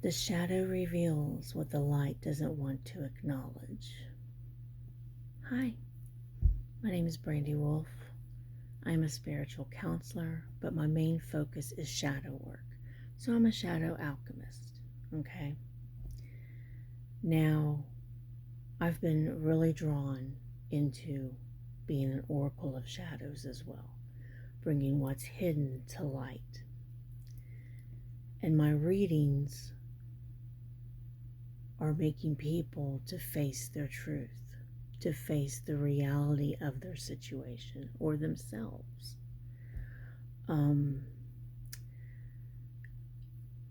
The shadow reveals what the light doesn't want to acknowledge. Hi, my name is Brandy Wolfe. I'm a spiritual counselor, but my main focus is shadow work. So I'm a shadow alchemist, okay? Now, I've been really drawn into being an oracle of shadows as well, bringing what's hidden to light. And my readings are making people to face their truth, to face the reality of their situation or themselves.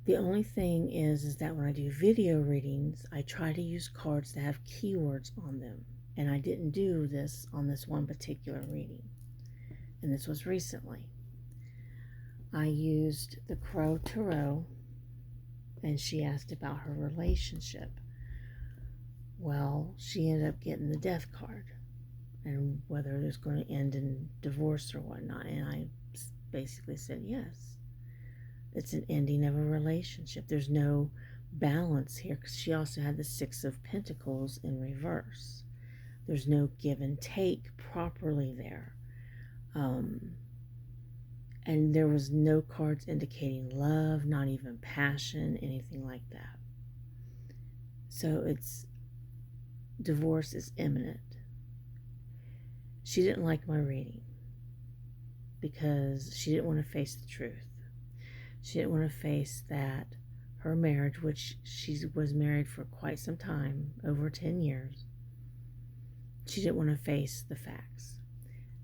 The only thing is that when I do video readings, I try to use cards that have keywords on them. And I didn't do this on this one particular reading. And this was recently. I used the Crow Tarot, and she asked about her relationship. Well, she ended up getting the Death card and whether it was going to end in divorce or whatnot. And I basically said, yes, it's an ending of a relationship. There's no balance here because she also had the Six of Pentacles in reverse. There's no give and take properly there. And there was no cards indicating love, not even passion, anything like that. So divorce is imminent. She didn't like my reading because she didn't want to face the truth. She didn't want to face that her marriage, which she was married for quite some time, over 10 years, she didn't want to face the facts.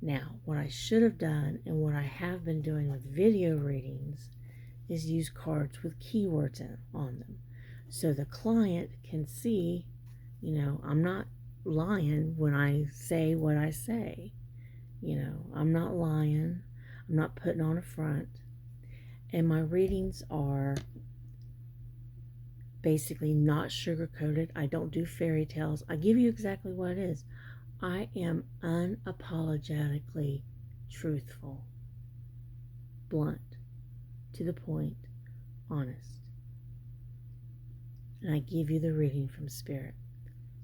Now, what I should have done and what I have been doing with video readings is use cards with keywords on them. So the client can see, I'm not lying when I say what I say. I'm not lying. I'm not putting on a front. And my readings are basically not sugar-coated. I don't do fairy tales. I give you exactly what it is. I am unapologetically truthful, blunt, to the point, honest. And I give you the reading from Spirit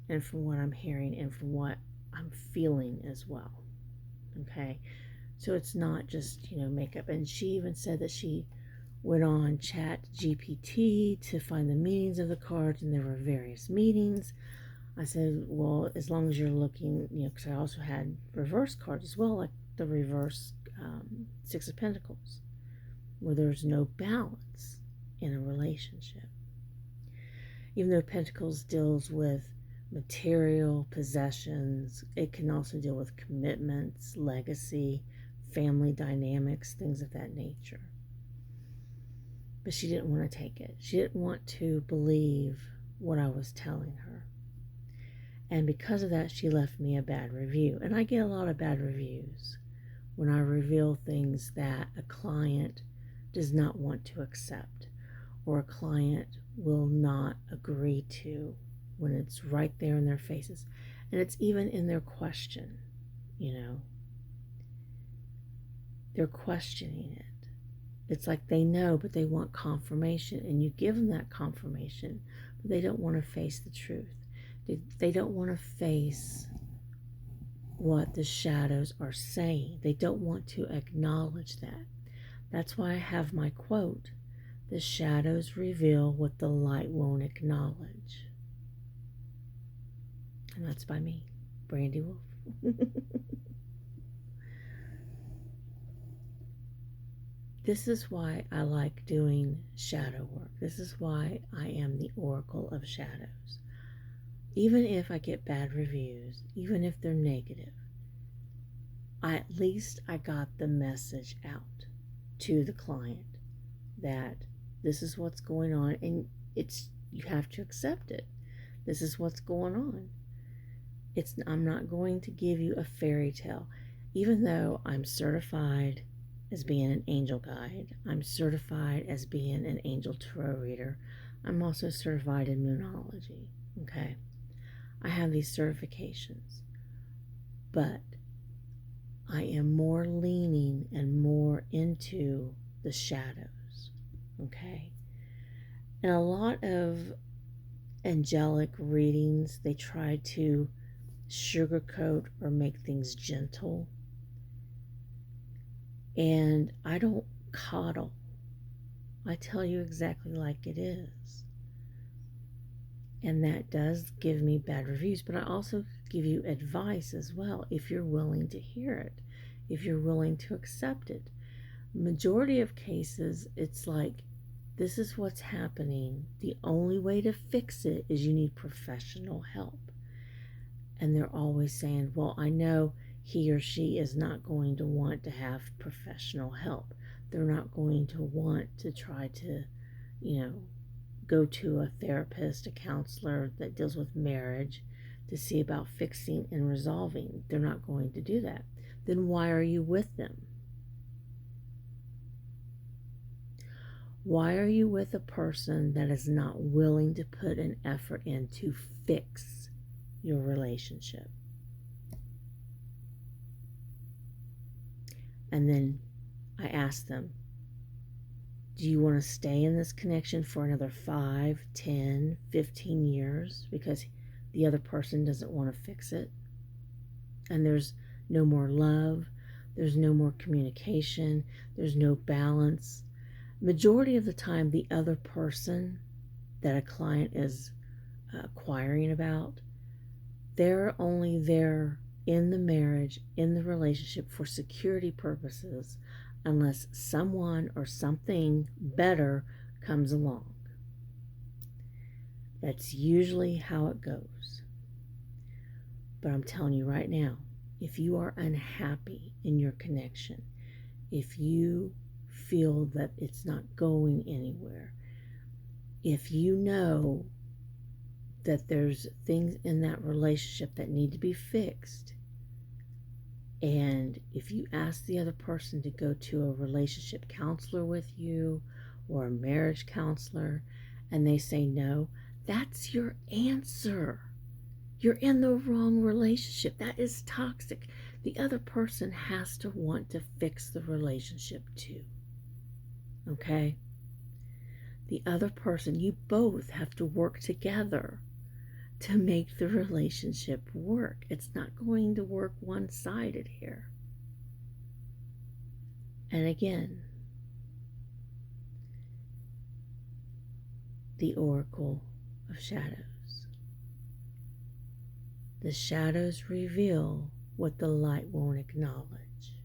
and from what I'm hearing and from what I'm feeling as well. Okay? So it's not just, makeup. And she even said that she went on Chat GPT to find the meanings of the cards, and there were various meanings. I said, well, as long as you're looking, because I also had reverse cards as well, like the reverse Six of Pentacles, where there's no balance in a relationship. Even though Pentacles deals with material, possessions, it can also deal with commitments, legacy, family dynamics, things of that nature. But she didn't want to take it. She didn't want to believe what I was telling her. And because of that, she left me a bad review. And I get a lot of bad reviews when I reveal things that a client does not want to accept or a client will not agree to when it's right there in their faces. And it's even in their question, They're questioning it. It's like they know, but they want confirmation. And you give them that confirmation, but they don't want to face the truth. They don't want to face what the shadows are saying. They don't want to acknowledge that. That's why I have my quote, the shadows reveal what the light won't acknowledge. And that's by me, Brandy Wolfe. This is why I like doing shadow work. This is why I am the Oracle of Shadows. Even if I get bad reviews, even if they're negative, at least I got the message out to the client that this is what's going on, and you have to accept it. This is what's going on. I'm not going to give you a fairy tale, even though I'm certified as being an angel guide. I'm certified as being an angel tarot reader. I'm also certified in moonology. Okay. I have these certifications, but I am more leaning and more into the shadows, okay? And a lot of angelic readings, they try to sugarcoat or make things gentle. And I don't coddle. I tell you exactly like it is. And that does give me bad reviews, but I also give you advice as well if you're willing to hear it, if you're willing to accept it. Majority of cases, it's like, this is what's happening. The only way to fix it is you need professional help. And they're always saying, well, I know he or she is not going to want to have professional help. They're not going to want to try to, go to a therapist, a counselor that deals with marriage to see about fixing and resolving. They're not going to do that. Then why are you with them? Why are you with a person that is not willing to put an effort in to fix your relationship? And then I ask them, do you want to stay in this connection for another 5, 10, 15 years because the other person doesn't want to fix it? And there's no more love, there's no more communication, there's no balance. Majority of the time, the other person that a client is inquiring about, they're only there in the marriage, in the relationship for security purposes, unless someone or something better comes along. That's usually how it goes. But I'm telling you right now, if you are unhappy in your connection, if you feel that it's not going anywhere, if you know that there's things in that relationship that need to be fixed, and if you ask the other person to go to a relationship counselor with you or a marriage counselor and they say no, that's your answer. You're in the wrong relationship. That is toxic. The other person has to want to fix the relationship too. Okay? The other person, you both have to work together to make the relationship work. It's not going to work one-sided here. And again, the Oracle of Shadows. The shadows reveal what the light won't acknowledge.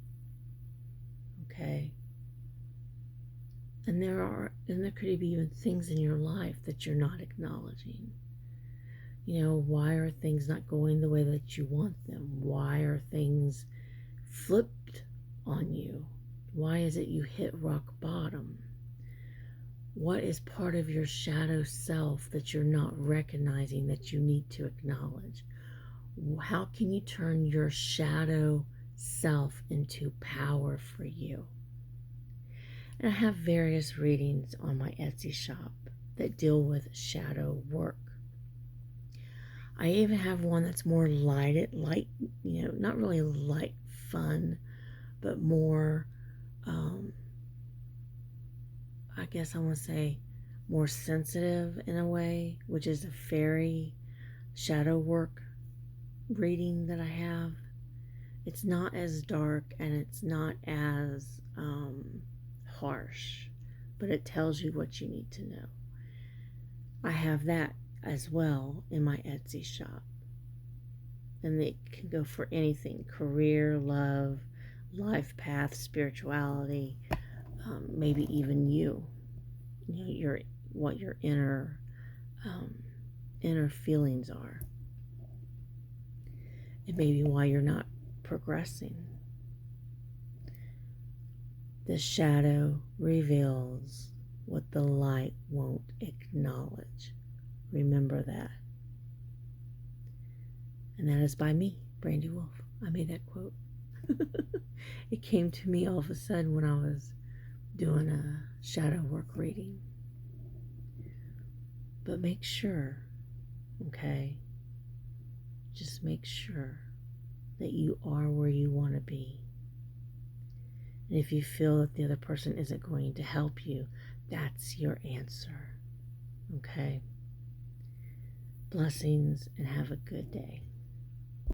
Okay? And there could be even things in your life that you're not acknowledging. Why are things not going the way that you want them? Why are things flipped on you? Why is it you hit rock bottom? What is part of your shadow self that you're not recognizing that you need to acknowledge? How can you turn your shadow self into power for you? And I have various readings on my Etsy shop that deal with shadow work. I even have one that's more light, not really light fun, but more, I guess I want to say more sensitive in a way, which is a fairy shadow work reading that I have. It's not as dark and it's not as harsh, but it tells you what you need to know. I have that as well in my Etsy shop. And it can go for anything: career, love, life path, spirituality, maybe even what your inner feelings are. And maybe why you're not progressing. The shadow reveals what the light won't acknowledge. Remember that. And that is by me, Brandy Wolfe. I made that quote. It came to me all of a sudden when I was doing a shadow work reading. But make sure, okay? Just make sure that you are where you want to be. And if you feel that the other person isn't going to help you, that's your answer. Okay? Blessings and have a good day.